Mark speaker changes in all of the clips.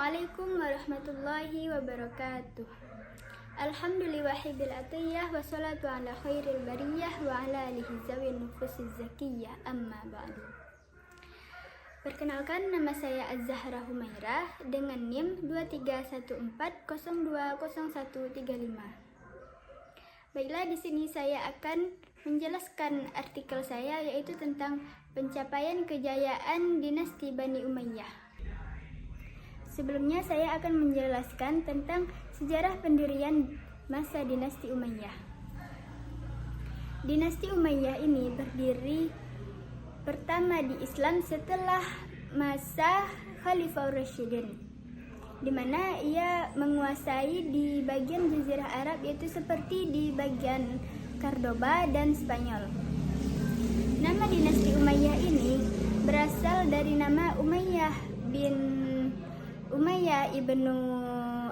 Speaker 1: Assalamualaikum warahmatullahi wabarakatuh. Alhamdulillahi bil atiyah wassalatu ala khairil bariyah wa ala alihi zawin nufusiz zakiyah amma ba'du. Perkenalkan, nama saya Az-Zahra Humairah dengan NIM 2314020135. Baiklah, di sini saya akan menjelaskan artikel saya, yaitu tentang pencapaian kejayaan dinasti Bani Umayyah. Sebelumnya saya akan menjelaskan tentang sejarah pendirian masa dinasti Umayyah. Dinasti Umayyah ini berdiri pertama di Islam setelah masa Khalifah Rasyidin, di mana ia menguasai di bagian Jazirah Arab, yaitu seperti di bagian Cordoba dan Spanyol. Nama dinasti Umayyah ini berasal dari nama Umayyah ibnu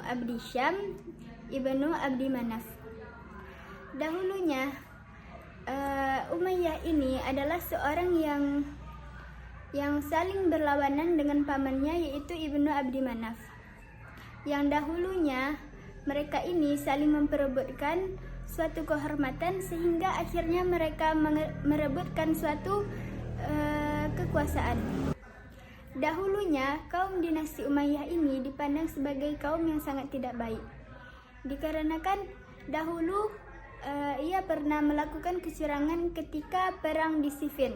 Speaker 1: Abdi Syam ibnu Abdi Manaf. Dahulunya Umayyah ini adalah seorang yang saling berlawanan dengan pamannya, yaitu Ibnu Abdi Manaf. Yang dahulunya mereka ini saling memperebutkan suatu kehormatan, sehingga akhirnya mereka merebutkan suatu kekuasaan. Dahulunya kaum dinasti Umayyah ini dipandang sebagai kaum yang sangat tidak baik, dikarenakan dahulu ia pernah melakukan kecurangan ketika perang di Siffin.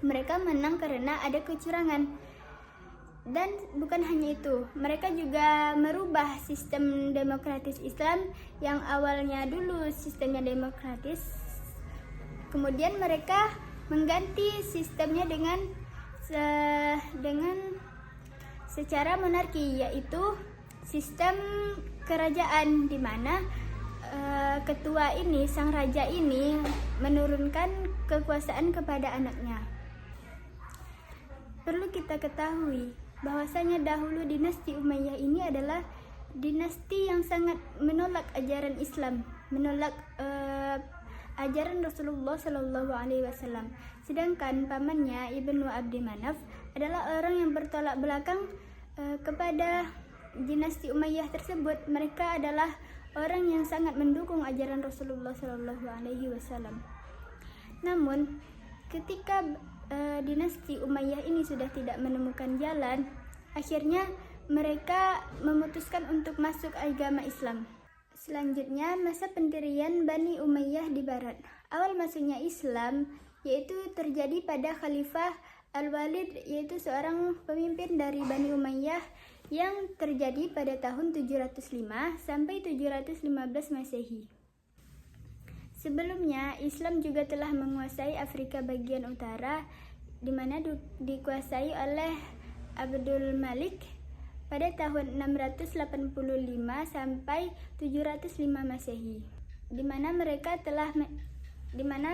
Speaker 1: Mereka menang karena ada kecurangan. Dan bukan hanya itu, mereka juga merubah sistem demokratis Islam yang awalnya dulu sistemnya demokratis. Kemudian mereka mengganti sistemnya dengan secara monarki, yaitu sistem kerajaan, di mana ketua ini, sang raja ini, menurunkan kekuasaan kepada anaknya. Perlu kita ketahui bahwasanya dahulu dinasti Umayyah ini adalah dinasti yang sangat menolak ajaran Islam, menolak ajaran Rasulullah Shallallahu Alaihi Wasallam. Sedangkan pamannya Ibnu Abdi Manaf adalah orang yang bertolak belakang kepada dinasti Umayyah tersebut. Mereka adalah orang yang sangat mendukung ajaran Rasulullah Shallallahu Alaihi Wasallam. Namun, ketika dinasti Umayyah ini sudah tidak menemukan jalan, akhirnya mereka memutuskan untuk masuk agama Islam. Selanjutnya, masa pendirian Bani Umayyah di Barat. Awal masuknya Islam yaitu terjadi pada Khalifah Al-Walid, yaitu seorang pemimpin dari Bani Umayyah yang terjadi pada tahun 705 sampai 715 Masehi. Sebelumnya, Islam juga telah menguasai Afrika bagian utara, di mana dikuasai oleh Abdul Malik pada tahun 685 sampai 705 Masehi, di mana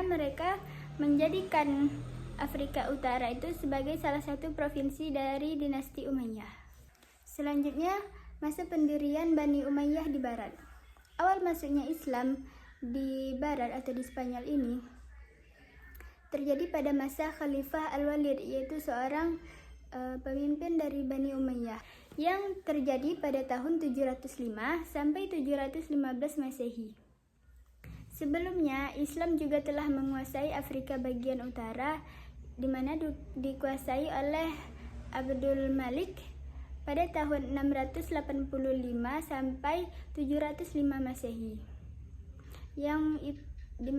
Speaker 1: mereka menjadikan Afrika Utara itu sebagai salah satu provinsi dari dinasti Umayyah. Selanjutnya, masa pendirian Bani Umayyah di Barat. Awal masuknya Islam di Barat atau di Spanyol ini terjadi pada masa Khalifah Al-Walid, yaitu seorang pemimpin dari Bani Umayyah yang terjadi pada tahun 705 sampai 715 Masehi. Sebelumnya, Islam juga telah menguasai Afrika bagian utara, di mana dikuasai oleh Abdul Malik pada tahun 685 sampai 705 Masehi. Di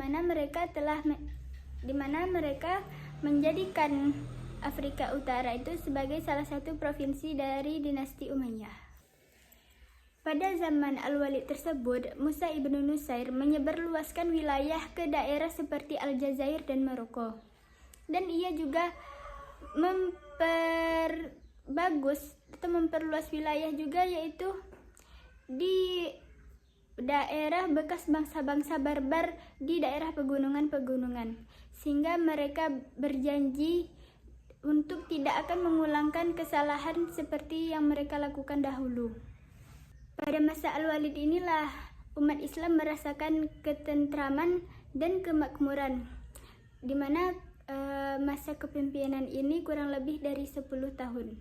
Speaker 1: mana mereka menjadikan Afrika Utara itu sebagai salah satu provinsi dari dinasti Umayyah. Pada zaman Al-Walid tersebut, Musa ibnu Nusair menyebarluaskan wilayah ke daerah seperti Aljazair dan Maroko. Dan ia juga memperluas wilayah juga, yaitu di daerah bekas bangsa-bangsa barbar di daerah pegunungan-pegunungan, sehingga mereka berjanji untuk tidak akan mengulangkan kesalahan seperti yang mereka lakukan dahulu. Pada masa Al-Walid inilah umat Islam merasakan ketentraman dan kemakmuran, di mana masa kepemimpinan ini kurang lebih dari 10 tahun.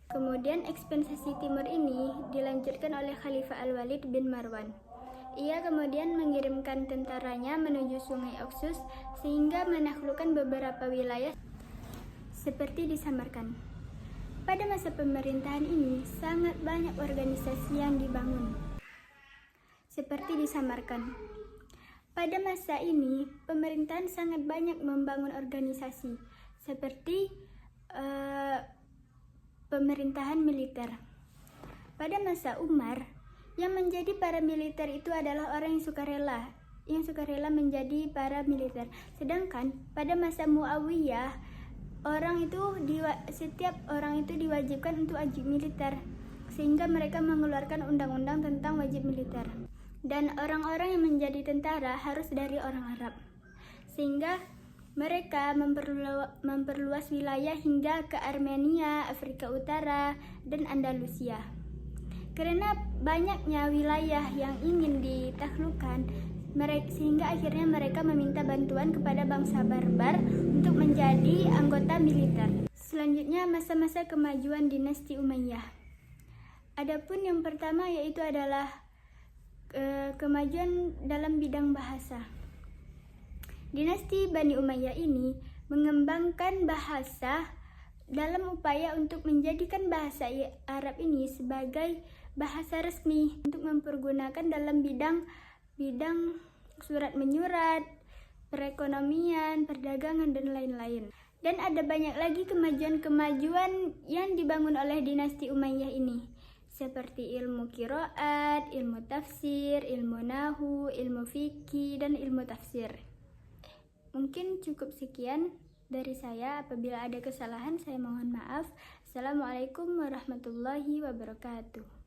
Speaker 1: Kemudian ekspansi timur ini dilanjutkan oleh Khalifah Al-Walid bin Marwan. Ia kemudian mengirimkan tentaranya menuju Sungai Oxus sehingga menaklukkan beberapa wilayah seperti di Samarkand. Pada masa pemerintahan ini, sangat banyak organisasi yang dibangun, seperti di Samarkand. Pada masa ini, pemerintahan sangat banyak membangun organisasi, seperti pemerintahan militer. Pada masa Umar, yang menjadi para militer itu adalah orang yang sukarela menjadi para militer. Sedangkan pada masa Muawiyah, setiap orang itu diwajibkan untuk wajib militer, sehingga mereka mengeluarkan undang-undang tentang wajib militer. Dan orang-orang yang menjadi tentara harus dari orang Arab, sehingga mereka memperluas wilayah hingga ke Armenia, Afrika Utara, dan Andalusia. Karena banyaknya wilayah yang ingin ditaklukkan, sehingga akhirnya mereka meminta bantuan kepada bangsa barbar untuk menjadi anggota militer. Selanjutnya, masa-masa kemajuan dinasti Umayyah. Adapun yang pertama yaitu adalah kemajuan dalam bidang bahasa. Dinasti Bani Umayyah ini mengembangkan bahasa dalam upaya untuk menjadikan bahasa Arab ini sebagai bahasa resmi untuk mempergunakan dalam bidang surat menyurat, perekonomian, perdagangan, dan lain-lain. Dan ada banyak lagi kemajuan-kemajuan yang dibangun oleh dinasti Umayyah ini, seperti ilmu qiraat, ilmu tafsir, ilmu nahu, ilmu fikih, dan ilmu tafsir. Mungkin cukup sekian dari saya. Apabila ada kesalahan, saya mohon maaf. Assalamualaikum warahmatullahi wabarakatuh.